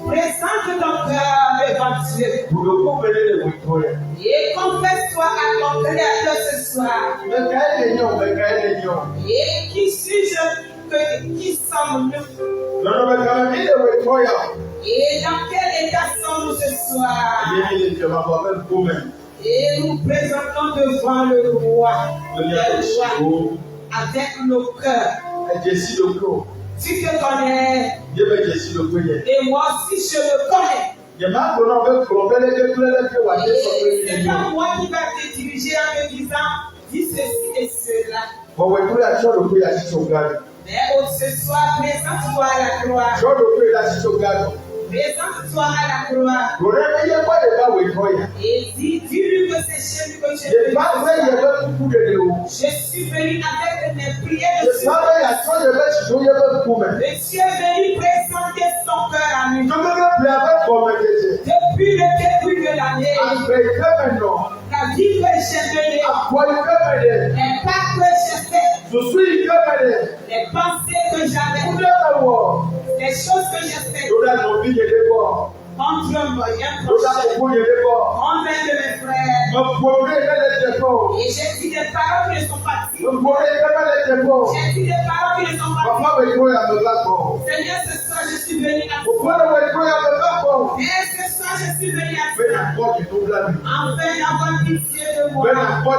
Présente ton cœur devant Dieu. Et confesse-toi à ton Créateur ce soir. Et qui suis-je que qui sommes-nous? Et dans quel état sommes-nous ce soir? Et nous présentons devant le roi, avec nos cœurs. Tu te connais. Et moi aussi je le connais. Et c'est pas moi qui va te diriger en me disant dis ceci et cela. Mais ce soir, présente-toi à la croix. Présente-toi à la croix. Et dis-lui que c'est chez lui que je veux. Je suis venu avec mes prières de supplication. Je suis venu présenter ton cœur à lui. Depuis le début de l'année, la vie que j'ai menée, les pas que j'ai fait, les pensées que j'avais, les choses que j'ai faites, contre un moyen prochain, contre un de mes frères. Et j'ai dit des paroles qui ne sont pas dites. J'ai dit des paroles qui ne sont pas dites. Seigneur, ce soir je suis venu à toi. Et ce soir je suis venu à toi. Enfin avoir pitié de moi. Pour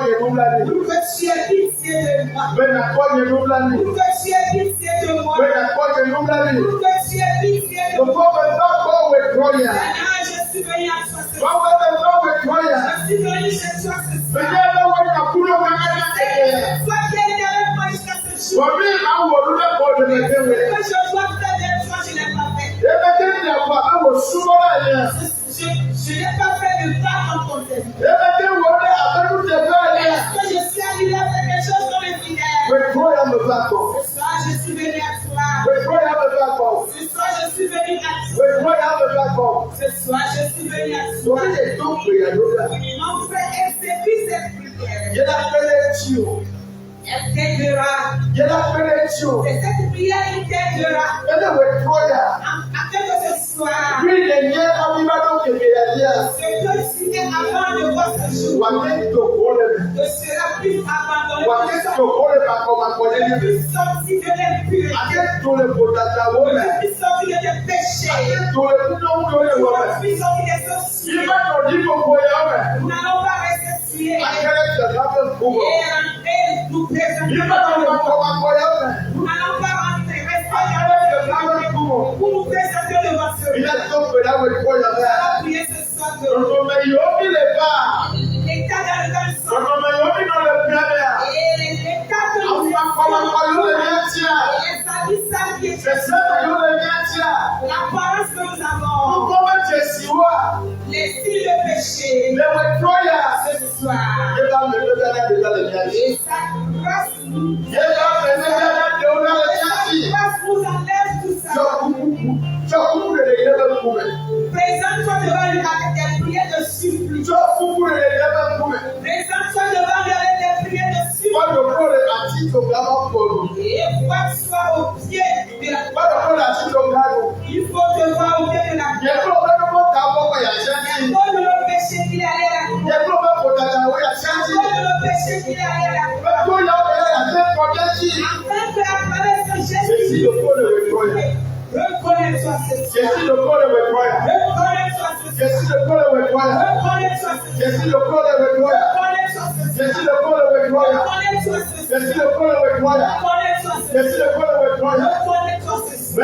que tu aies pitié de moi. Pour que tu aies pitié de moi. Pour que tu aies pitié de moi. Seigneur, je suis venu à toi ce soir. Je suis venu chez toi ce soir. Sois bien avec moi jusqu'à ce jour. Que je dois faire des fois, je n'ai pas fait. Je n'ai pas fait de pas dans ton service. Est-ce que je suis arrivé à faire quelque chose dans le fidèles? Ce soir, je suis venu à toi. Ce soir, je suis venu à toi. Ce soir, je suis venu à toi. Mon frère, exécute cette prière. Elle t'aidera. C'est cette prière qui t'aidera. Afin que ce soir, ce que tu es avant de voir ce jour, ne sera plus abandonné. Ne plus sortir de l'impurité. Ne plus sortir de tes péchés. Ne plus sortir des sorciers. Nous n'allons pas rester tués. Et nous présenter. Nous n'allons pas rentrer. Pour nous présenter devant ce Dieu. On va prier ce soir de l'état dans lequel nous sommes. Et l'état que nous sommes. L'apparence que nous avons. Les styles de péché. Ce soir. Et sa grâce nous enlève tout ça. Présente-toi devant lui avec des prières de supplique. Présente-toi devant lui avec des prières de supplique. Et vois-toi au pied de la croix. Il faut te voir au pied de la croix. Il faut le péché qu'il allait à la croix. Il faut le péché qu'il allait à la croix. Afin que à travers ce geste, reconnais-toi ce soir. Reconnais-toi ce soir. Reconnais-toi ce soir.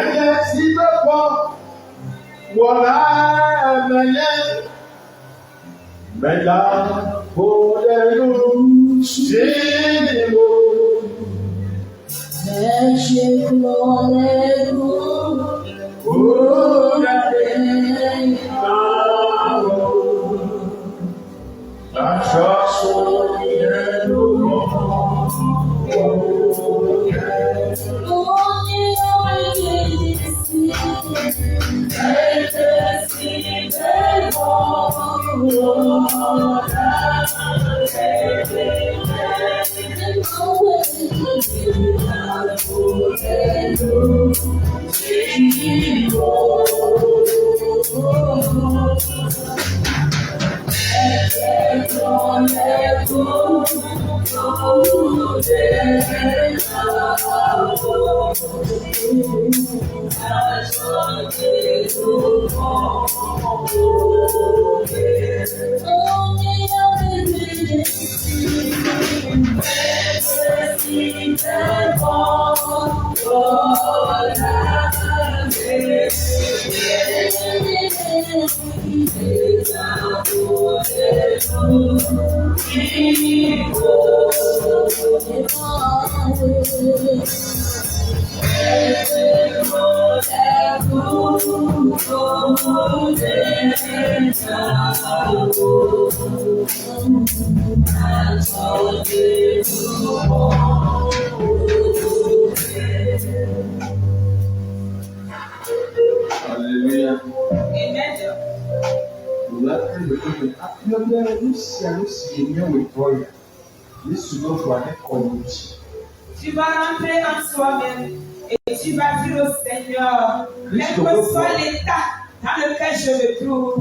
Tu vas rentrer en soi-même et tu vas dire au Seigneur, quel que soit l'état dans lequel je me trouve,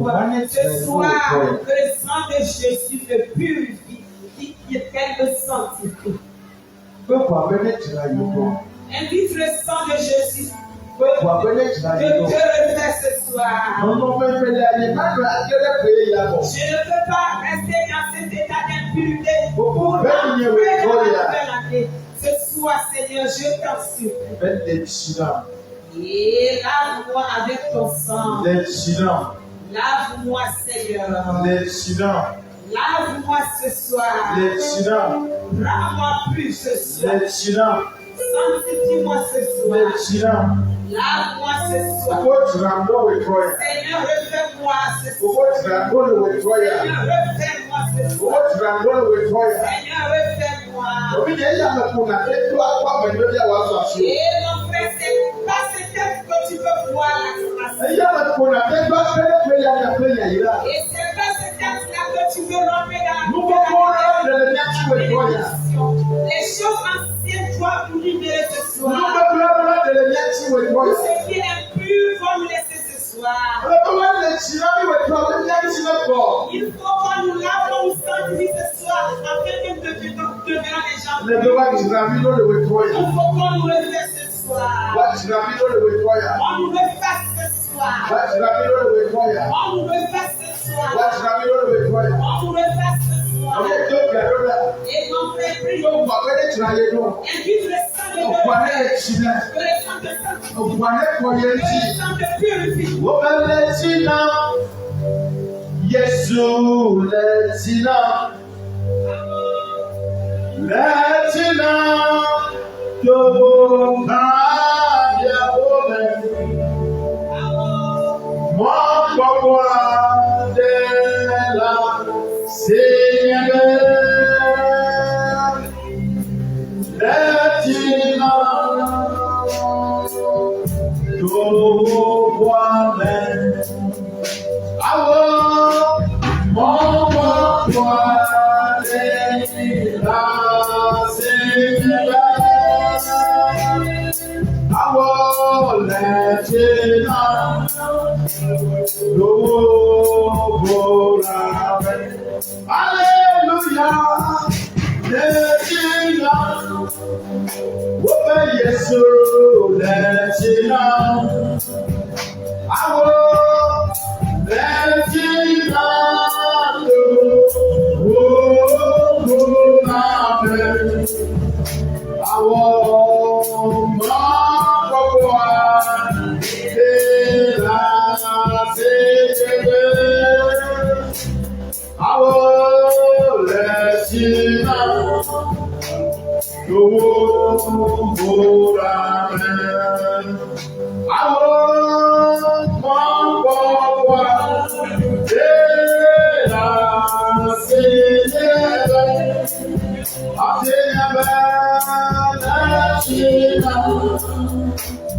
ce soir, que le sang de Jésus me purifie, qu'elle me sanctifie. Invite le sang de Jésus. Je te refais ce soir. Je ne peux pas rester dans cet état d'impunité pour la nouvelle année. Ce soir, Seigneur, je t'en supplie. Et lave-moi avec ton sang. Lave-moi, Seigneur. Lave-moi ce soir. Rends-moi plus ce soir. Sanctifie-moi ce soir. Lave-moi ce soir. Seigneur, refais-moi ce soir. Seigneur, refais-moi ce soir. Seigneur, refais-moi. Et mon frère, c'est pas ce texte que tu veux voir la grâce. Et c'est pas ce texte-là que tu veux rentrer dans la les choses anciennes doivent nous libérer ce soir. Ce qui est impur va nous laisser ce soir. Il faut qu'on nous lave, qu'on nous sanctifie ce soir afin que nous deviendrons des gens. Il faut qu'on nous refasse ce soir. On nous refasse ce soir. On nous refasse ce soir. On nous refasse ce soir. Et mon frère prie. Invite le sang de Dieu. Le sang de sanctification. Le sang de purification. Yesu, Latina, Tobo, Kaya, Mon Papa de la Seigneur, Latina, Tobo, Amen. Mon Papa de la Seigneur, Alléluia, Yesu, Alléluia. Thank you.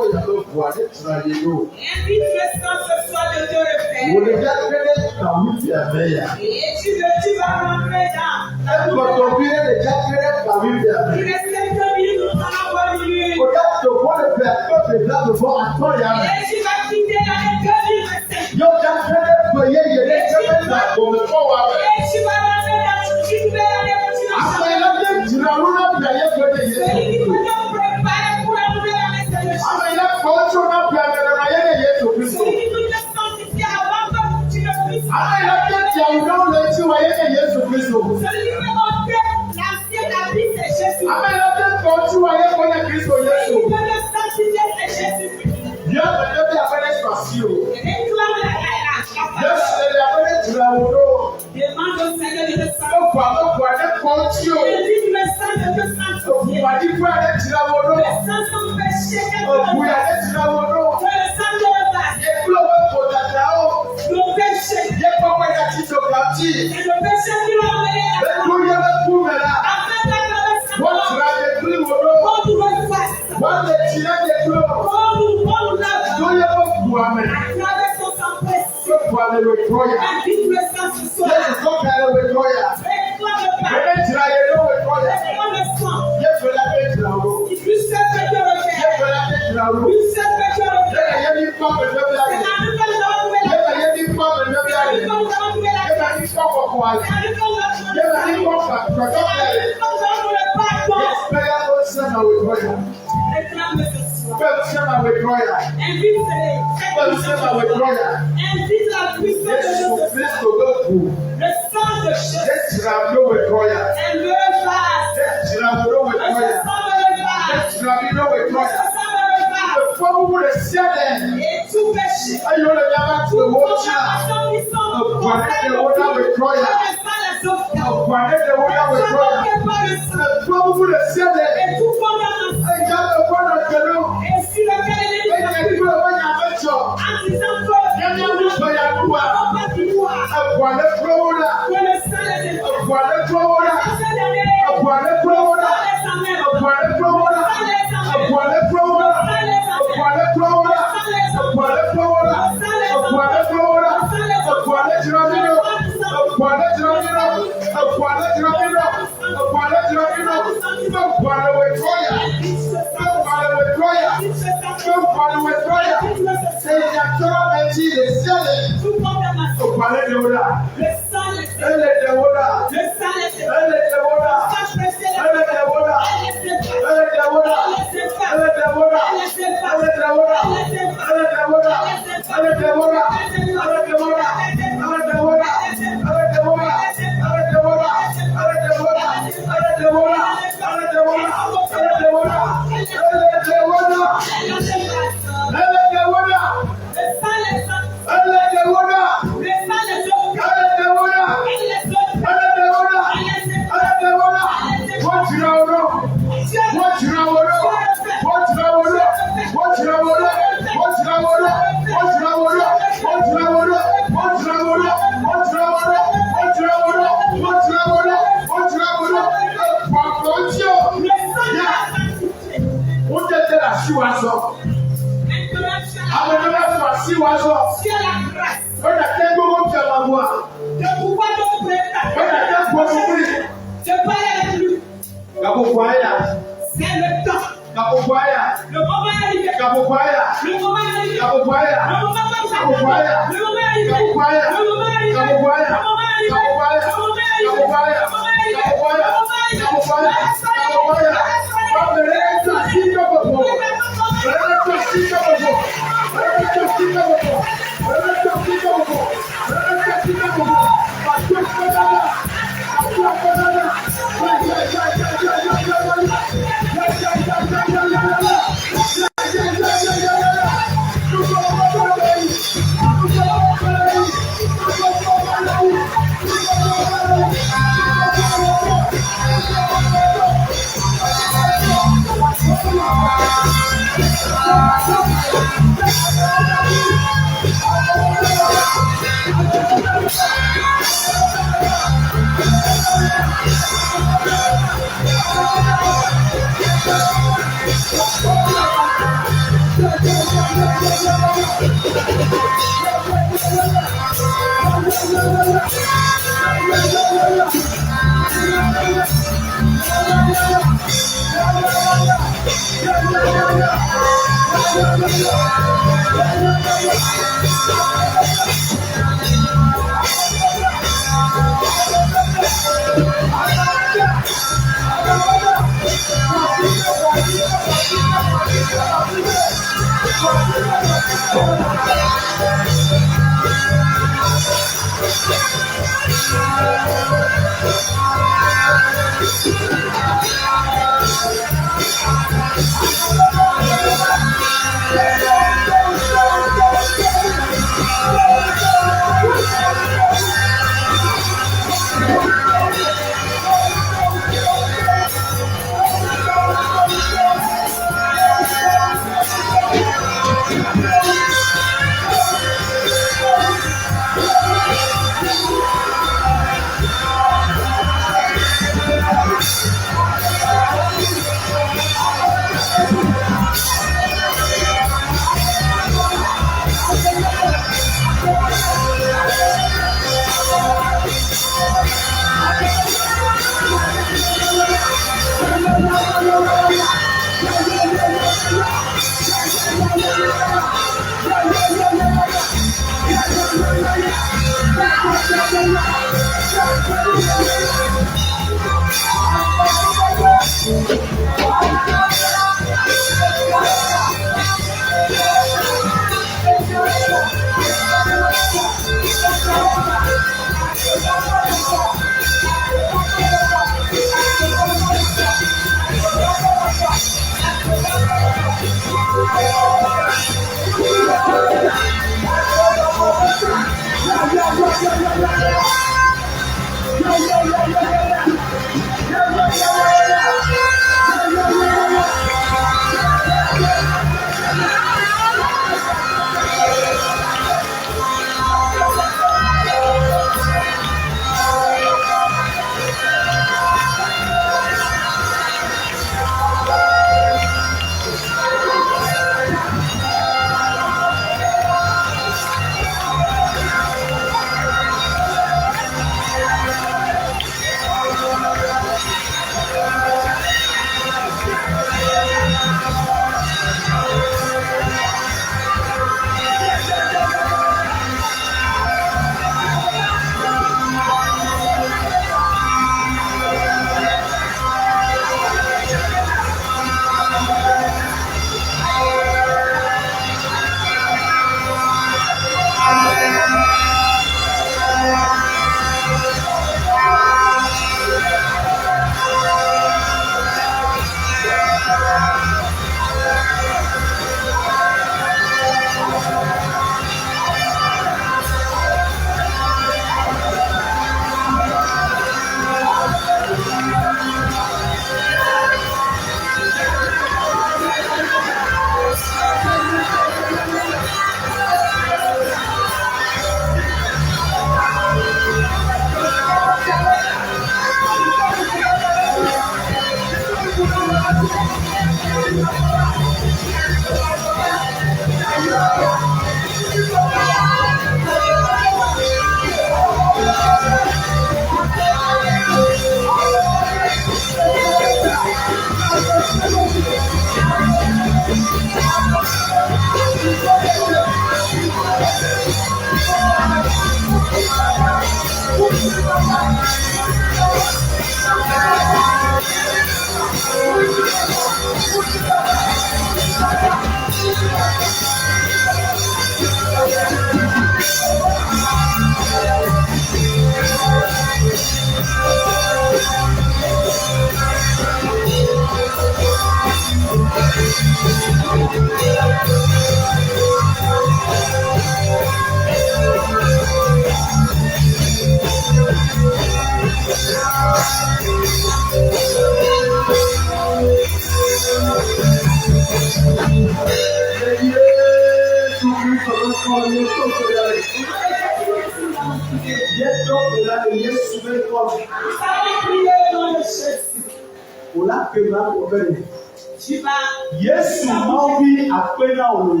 Yesu máa wí àpéná òun.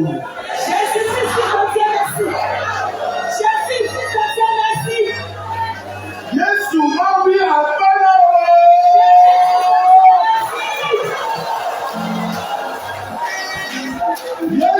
Yesu máa wí àpéná òun. Yesu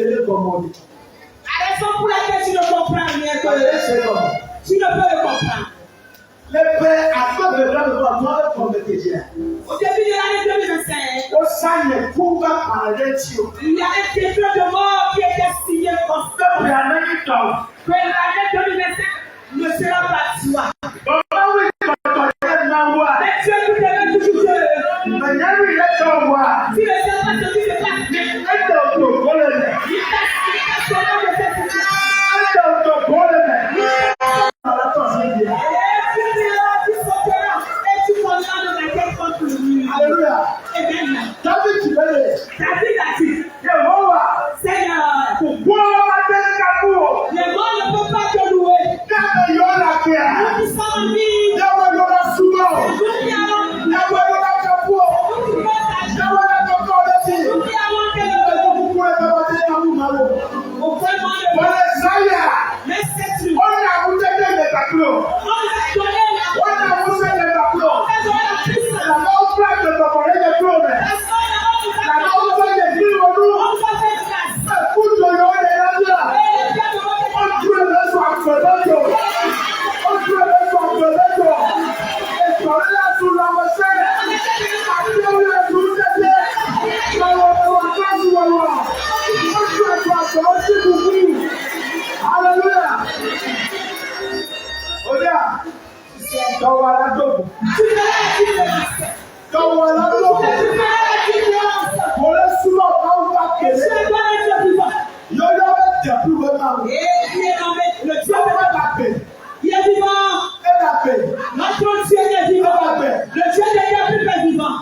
le comprendre. La raison pour laquelle tu ne comprends rien, tu ne peux le comprendre. Le père a fait de la loi comme le Dieu. Au début de l'année 2025, Au sein de Pouga par les tuyaux. il y a un décret de mort qui était signé constamment. Que l'année 2025 ne sera pas toi. Mais tu es tout à l'heure toujours Dieu. Tu ne sais pas ce qui se passe. Il Alléluia. David a dit, Seigneur, pourquoi les morts ne peuvent pas te louer. Nous qui sommes en vie, nous qui avons mais c'est lui. On a donné la il est vivant. Notre Dieu est vivant. Le Dieu des dieux est vivant.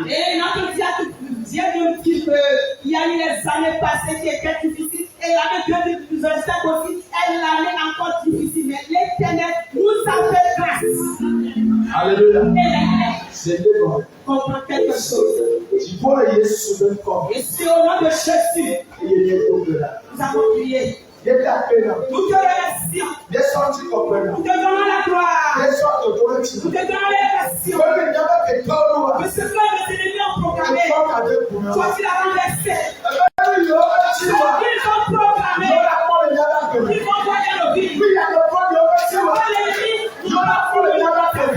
Et notre Dieu nous dit qu'il y a eu les années passées qui étaient difficiles. Et l'année 2025 aussi est l'année encore difficile. Mais l'Éternel nous a fait grâce. Alléluia. Et comprends quelque chose. Et c'est au nom de Jésus. Nous avons prié. Nous te remercions. Nous te donnons la gloire. Nous te donnons l'élection. Mais ce que les ennemis ont proclamé, toi tu l'as renversé. Ils ont proclamé. Ils vont voyer nos vies. L'ennemi nous a fait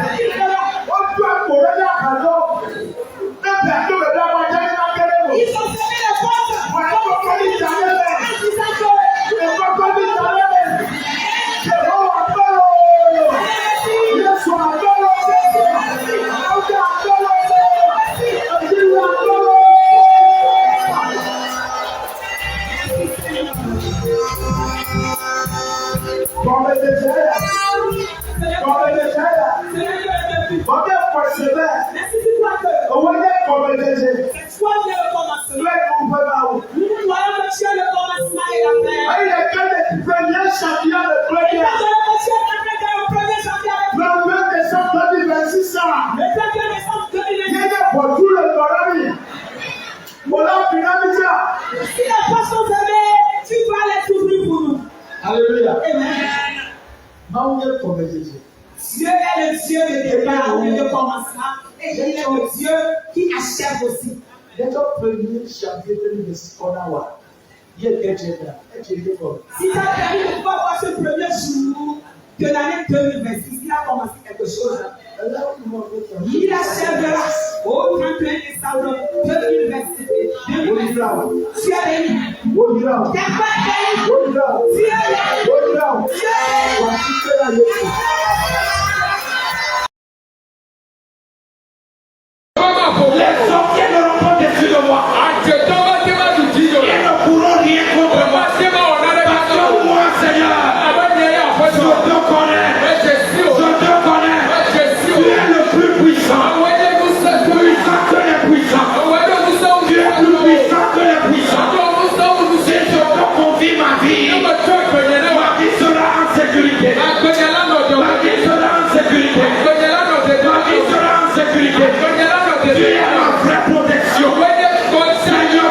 ils ont fermé les portes. Si les portes sont fermées, tu vas les ouvrir pour nous. Alléluia. Amen. Dieu est le Dieu de départ, de commencement, et il est le Dieu qui achève aussi. Si ta permis de pouvoir voir ce premier jour de l'année 2026, il a commencé quelque chose. Il achèvera au 31 décembre 2026. Tu es béni. Tu es béni. les hommes qui ne l'ont pas dessus de moi, ils ne pourront rien contre moi. Parce que moi, Seigneur, je te connais. Tu es le plus puissant. Puissant que les puissants. Tu es plus puissant que les puissants. Si je te confie ma vie sera en sécurité. Ma vie sera en sécurité. Tu es ma vraie protection. Seigneur,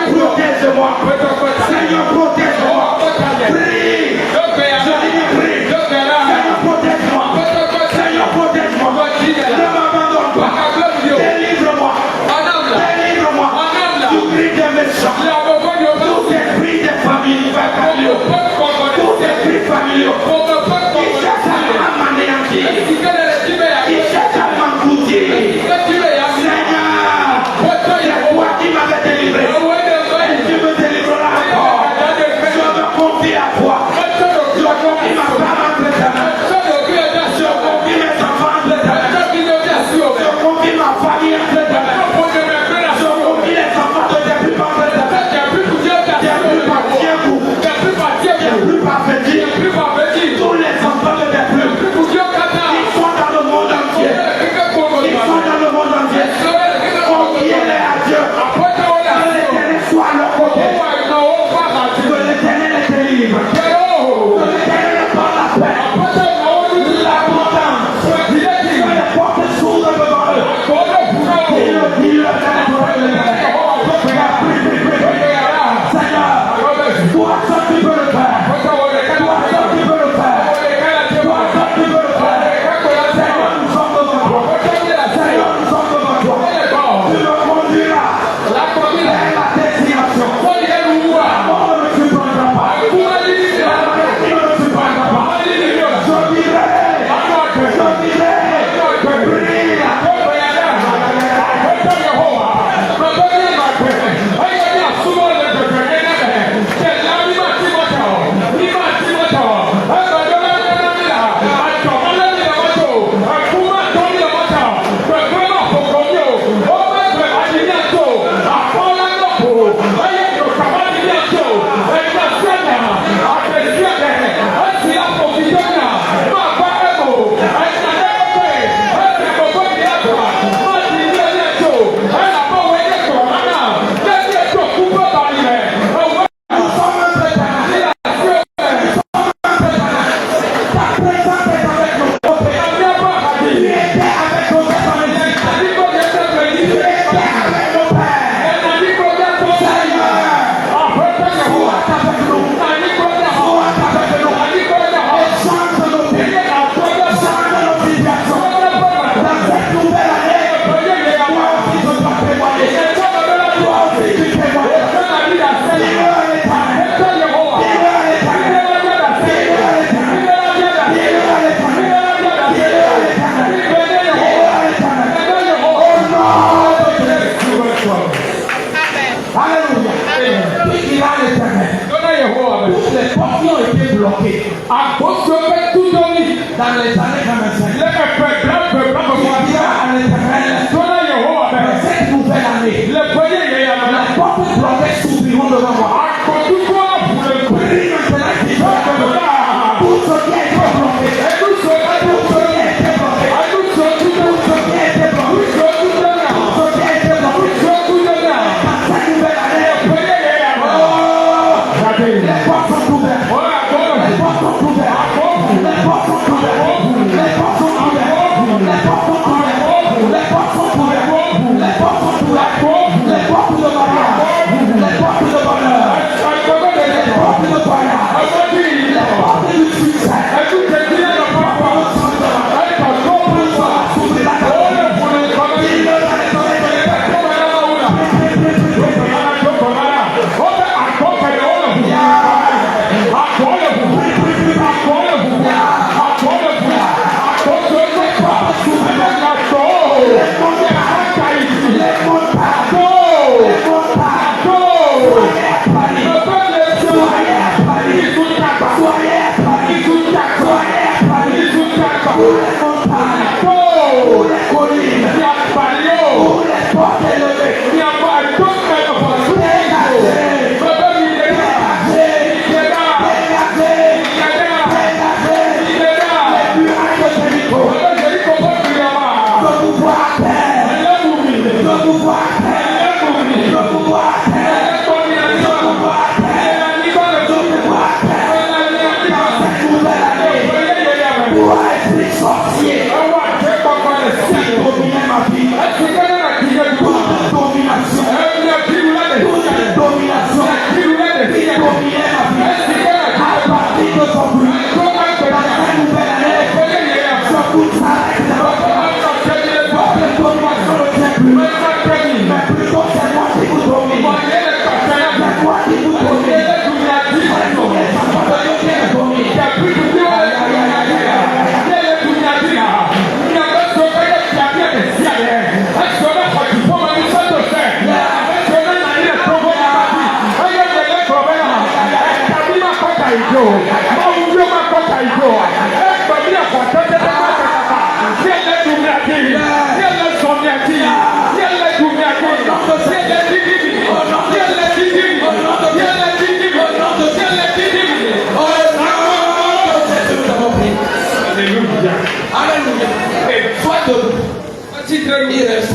Il reste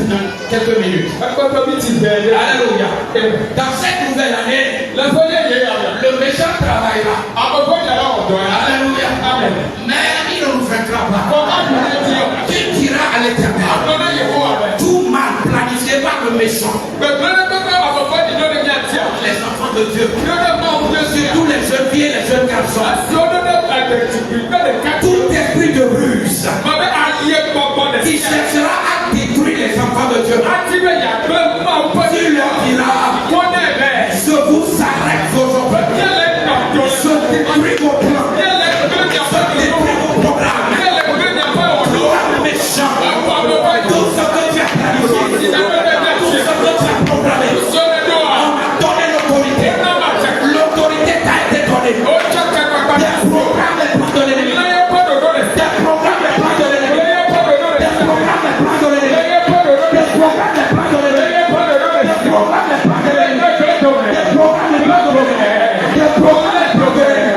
quelques minutes. Alléluia. Dans cette nouvelle année, le méchant travaillera. Alléluia. Amen. Mais il ne nous vaincra pas. Tu diras à l'Éternel, tout mal planifié par le méchant. Les enfants de Dieu, surtout les jeunes filles et les jeunes garçons, tout esprit de ruse qui cherchera à détruire les enfants de Dieu, tu leur diras, je vous arrête aujourd'hui, je détruis vos plans, je détruis vos programmes, programme méchant, tout ce que tu as planifié, tout ce que tu as programmé, on m'a donné l'autorité, l'autorité t'a été donnée, des programmes et plans de l'ennemi, des programmes et plans de l'ennemi, des programmes et plans de l'ennemi, des programmes et plans de l'ennemi, des programmes et plans de l'ennemi, des programmes et plans de l'ennemi, des programmes et plans de l'ennemi.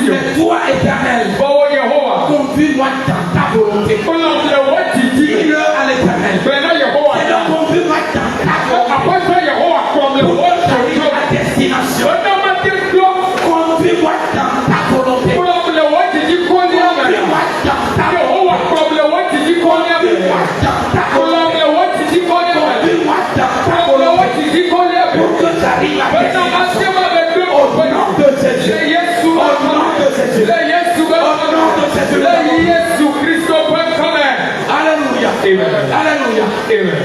Mais toi, Éternel, conduis-moi dans ta volonté. Dis-le à l'Éternel. Seigneur, conduis-moi dans ta volonté. Pour que j'arrive à destination. Conduis-moi dans ta volonté. Conduis-moi dans ta volonté. Conduis-moi dans ta volonté. Conduis-moi dans ta volonté. Pour que j'arrive à destination. Au nom de Jésus. Au nom de Jésus. Au nom de Jésus. Alléluia. Alléluia.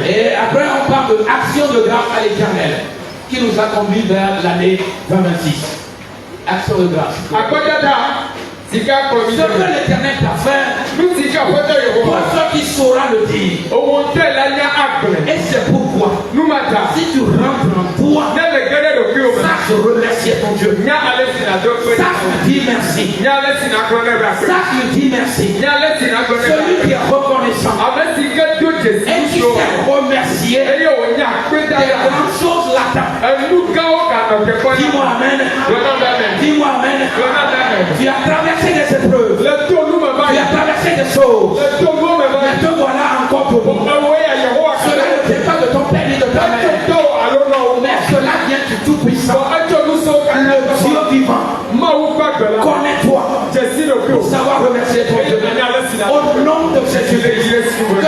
Et après, on parle de action de grâce à l'Éternel qui nous a conduits vers l'année 2026. Action de grâce. Ce que l'Éternel t'a fait, toi seul qui saura le dire. Et c'est pourquoi, si tu rentres en toi, sache remercier ton Dieu. Sache lui dire merci. Sache lui dire merci. Celui qui est reconnaissant et qui s'est remercié, des grandes choses l'attendent. Dis-moi amen. Dis-moi amen. Tu as traversé des épreuves. Tu as traversé des choses. Mais te voilà encore pour moi. Cela ne vient pas de ton père ni de ta mère. Mais cela vient du Tout-Puissant. Le Dieu vivant. Connais-toi. Pour savoir remercier ton Dieu. Au nom de Jésus. Que